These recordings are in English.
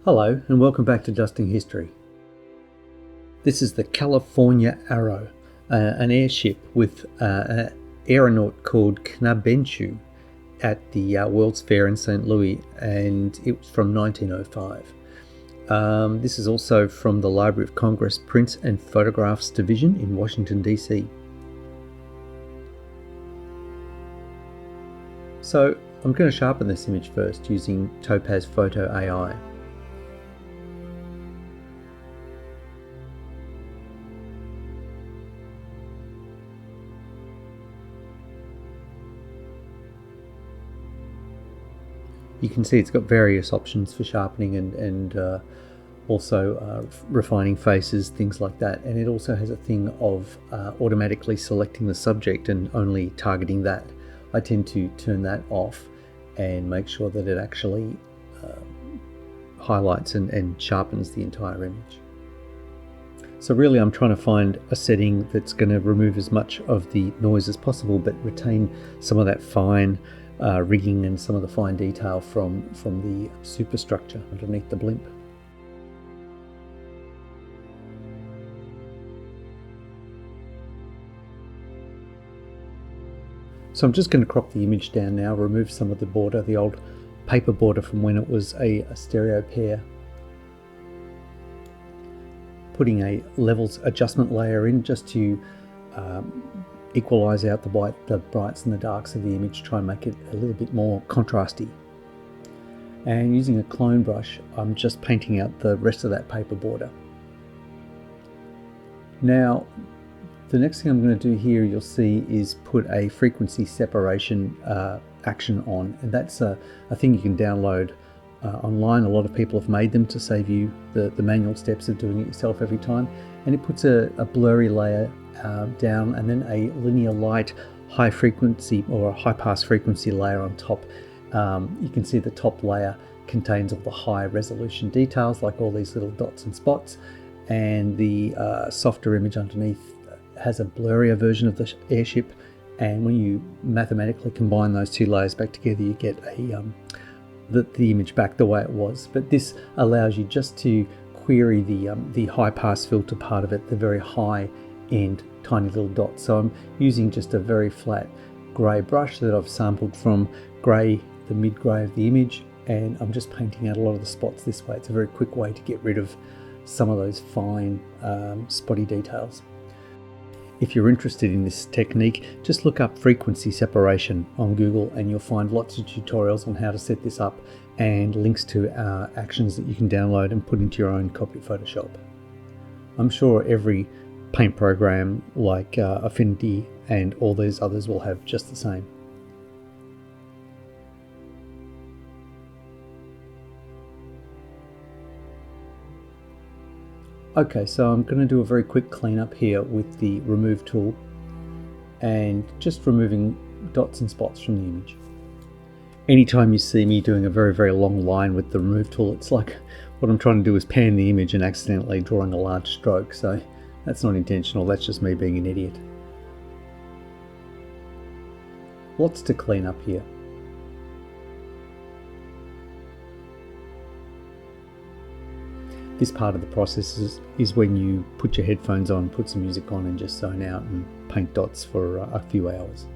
Hello and welcome back to Dusting History. This is the California Arrow, an airship with an aeronaut called Knabenchu at the World's Fair in St. Louis, and it was from 1905. This is also from the Library of Congress Prints and Photographs Division in Washington, D.C. So I'm going to sharpen this image first using Topaz Photo AI. You can see it's got various options for sharpening and also refining faces, things like that. And it also has a thing of automatically selecting the subject and only targeting that. I tend to turn that off and make sure that it actually highlights and sharpens the entire image. So really I'm trying to find a setting that's going to remove as much of the noise as possible but retain some of that fine rigging and some of the fine detail from the superstructure underneath the blimp. So I'm just going to crop the image down now, remove some of the border, the old paper border from when it was a stereo pair. Putting a levels adjustment layer in just to equalize out the brights and the darks of the image, try and make it a little bit more contrasty. And using a clone brush, I'm just painting out the rest of that paper border. Now, the next thing I'm going to do here, you'll see, is put a frequency separation action on, and that's a thing you can download online. A lot of people have made them to save you the manual steps of doing it yourself every time, and it puts a blurry layer down and then a linear light high frequency or a high pass frequency layer on top. You can see the top layer contains all the high resolution details like all these little dots and spots, and the softer image underneath has a blurrier version of the airship, and when you mathematically combine those two layers back together you get the image back the way it was. But this allows you just to query the high pass filter part of it, the very high end tiny little dots. So I'm using just a very flat grey brush that I've sampled from grey, the mid grey of the image, and I'm just painting out a lot of the spots this way. It's a very quick way to get rid of some of those fine spotty details. If you're interested in this technique, just look up frequency separation on Google and you'll find lots of tutorials on how to set this up and links to actions that you can download and put into your own copy of Photoshop. I'm sure every paint program like Affinity and all these others will have just the same. Okay, so I'm going to do a very quick cleanup here with the remove tool and just removing dots and spots from the image. Anytime you see me doing a very long line with the remove tool, it's like what I'm trying to do is pan the image and accidentally drawing a large stroke, so that's not intentional, that's just me being an idiot. Lots to clean up here. This part of the process is when you put your headphones on, put some music on and just zone out and paint dots for a few hours.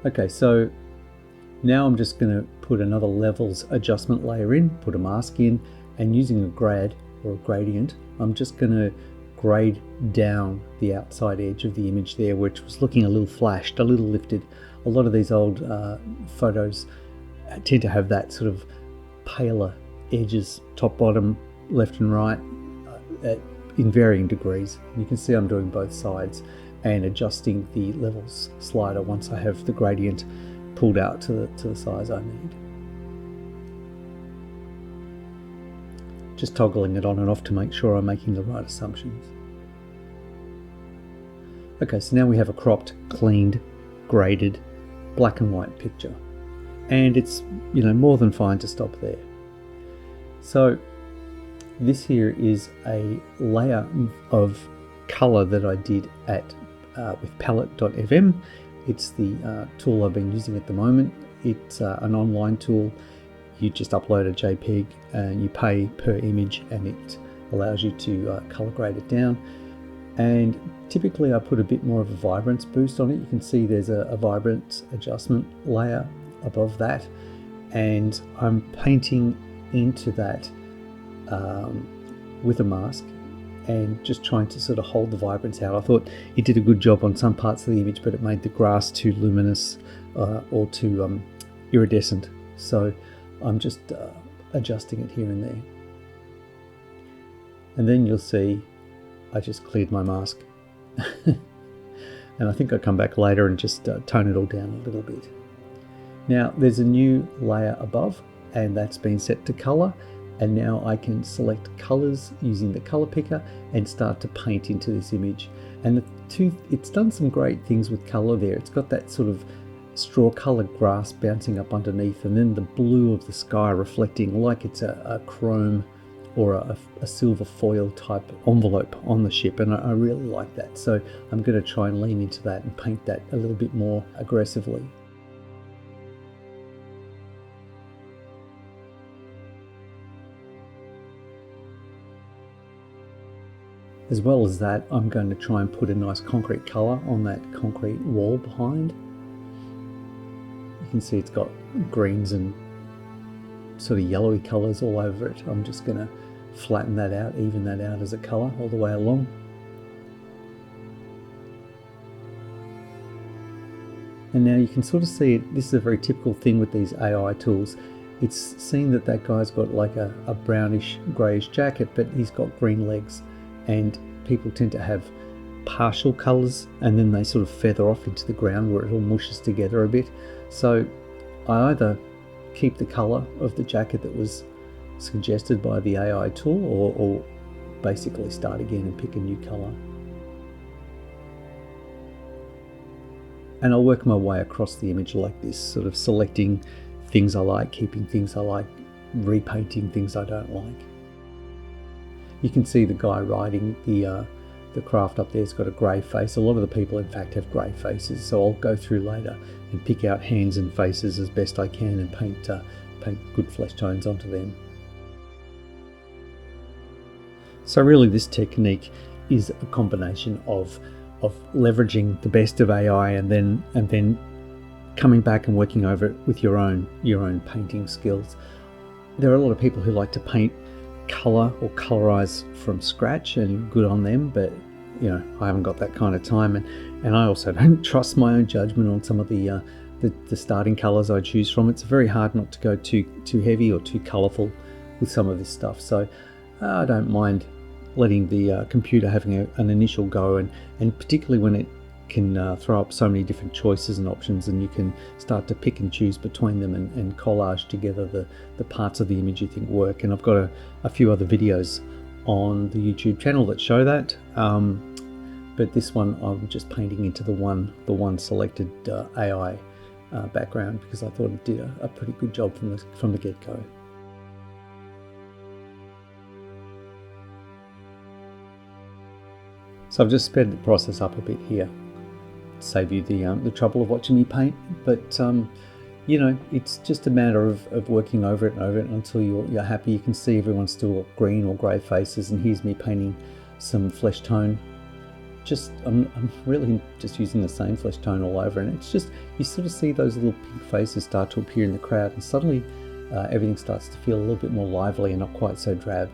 Okay, so now I'm just going to put another levels adjustment layer in, put a mask in, and using a grad or a gradient, I'm just going to grade down the outside edge of the image there, which was looking a little flashed, a little lifted. A lot of these old photos tend to have that sort of paler edges, top, bottom, left and right, in varying degrees. You can see I'm doing both sides and adjusting the levels slider once I have the gradient pulled out to the size I need. Just toggling it on and off to make sure I'm making the right assumptions. Okay, so now we have a cropped, cleaned, graded, black and white picture. And it's, more than fine to stop there. So this here is a layer of color that I did with palette.fm. It's the tool I've been using at the moment. It's an online tool. you just upload a JPEG and you pay per image, and it allows you to color grade it down. And typically I put a bit more of a vibrance boost on it. You can see there's a vibrance adjustment layer above that, and I'm painting into that with a mask and just trying to sort of hold the vibrance out. I thought it did a good job on some parts of the image, but it made the grass too luminous or too iridescent. So I'm just adjusting it here and there. And then you'll see I just cleared my mask. And I think I'll come back later and just tone it all down a little bit. Now there's a new layer above, and that's been set to color. And now I can select colors using the color picker and start to paint into this image. And it's done some great things with color there. It's got that sort of straw colored grass bouncing up underneath, and then the blue of the sky reflecting like it's a chrome or a silver foil type envelope on the ship, and I really like that. So I'm going to try and lean into that and paint that a little bit more aggressively. As well as that, I'm going to try and put a nice concrete colour on that concrete wall behind. You can see it's got greens and sort of yellowy colours all over it. I'm just going to flatten that out, even that out as a colour all the way along. And now you can sort of see it. This is a very typical thing with these AI tools. It's seen that that guy's got like a brownish greyish jacket, but he's got green legs. And people tend to have partial colours, and then they sort of feather off into the ground where it all mushes together a bit. So I either keep the colour of the jacket that was suggested by the AI tool, or basically start again and pick a new colour. And I'll work my way across the image like this, sort of selecting things I like, keeping things I like, repainting things I don't like. You can see the guy riding the craft up there has got a grey face. A lot of the people in fact have grey faces, so I'll go through later and pick out hands and faces as best I can and paint good flesh tones onto them. So really this technique is a combination of leveraging the best of AI and then coming back and working over it with your own painting skills. There are a lot of people who like to paint colour or colourise from scratch, and good on them, but you know, I haven't got that kind of time, and I also don't trust my own judgment on some of the starting colours I choose from. It's very hard not to go too heavy or too colourful with some of this stuff, so I don't mind letting the computer having an initial go, and particularly when it can throw up so many different choices and options, and you can start to pick and choose between them and collage together the parts of the image you think work. And I've got a few other videos on the YouTube channel that show that, but this one I'm just painting into the one selected AI background, because I thought it did a pretty good job from the get-go. So I've just sped the process up a bit here, save you the trouble of watching me paint, but you know, it's just a matter of working over it until you're happy. You can see everyone's still got green or grey faces, and here's me painting some flesh tone. I'm really just using the same flesh tone all over, and it's just, you sort of see those little pink faces start to appear in the crowd, and suddenly everything starts to feel a little bit more lively and not quite so drab.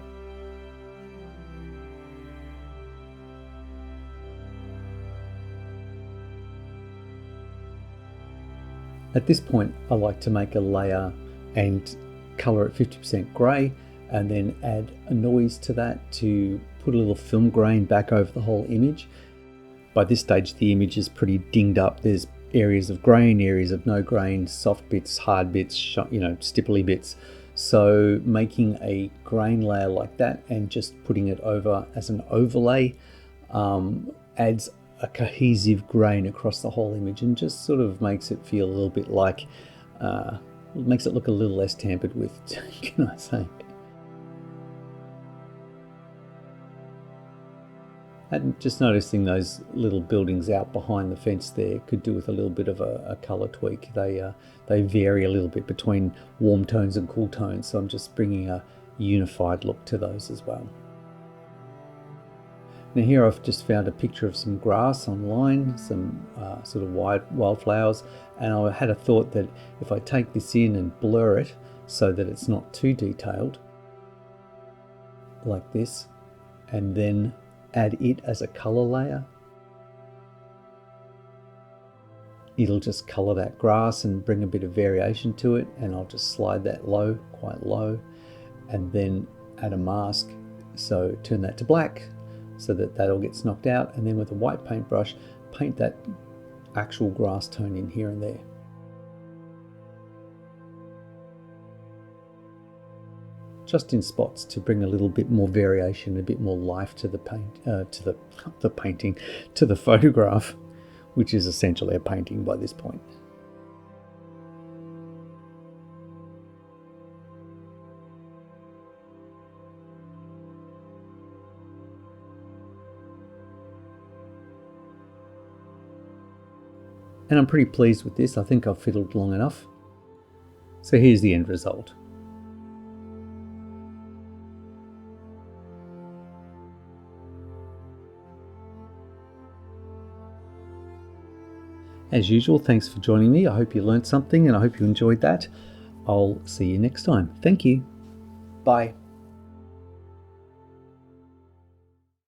At this point, I like to make a layer and colour it 50% grey, and then add a noise to that to put a little film grain back over the whole image. By this stage, the image is pretty dinged up. There's areas of grain, areas of no grain, soft bits, hard bits, you know, stipply bits. So making a grain layer like that and just putting it over as an overlay adds a cohesive grain across the whole image, and just sort of makes it feel a little bit like, makes it look a little less tampered with, can I say. Just noticing those little buildings out behind the fence there could do with a little bit of a colour tweak. They vary a little bit between warm tones and cool tones, so I'm just bringing a unified look to those as well. Now here I've just found a picture of some grass online, some sort of wildflowers, and I had a thought that if I take this in and blur it so that it's not too detailed, like this, and then add it as a colour layer, it'll just colour that grass and bring a bit of variation to it, and I'll just slide that low, quite low, and then add a mask, so turn that to black so that all gets knocked out, and then with a white paintbrush paint that actual grass tone in here and there. Just in spots to bring a little bit more variation, a bit more life to the to the photograph, which is essentially a painting by this point. And I'm pretty pleased with this. I think I've fiddled long enough. So here's the end result. As usual, thanks for joining me. I hope you learned something and I hope you enjoyed that. I'll see you next time. Thank you. Bye.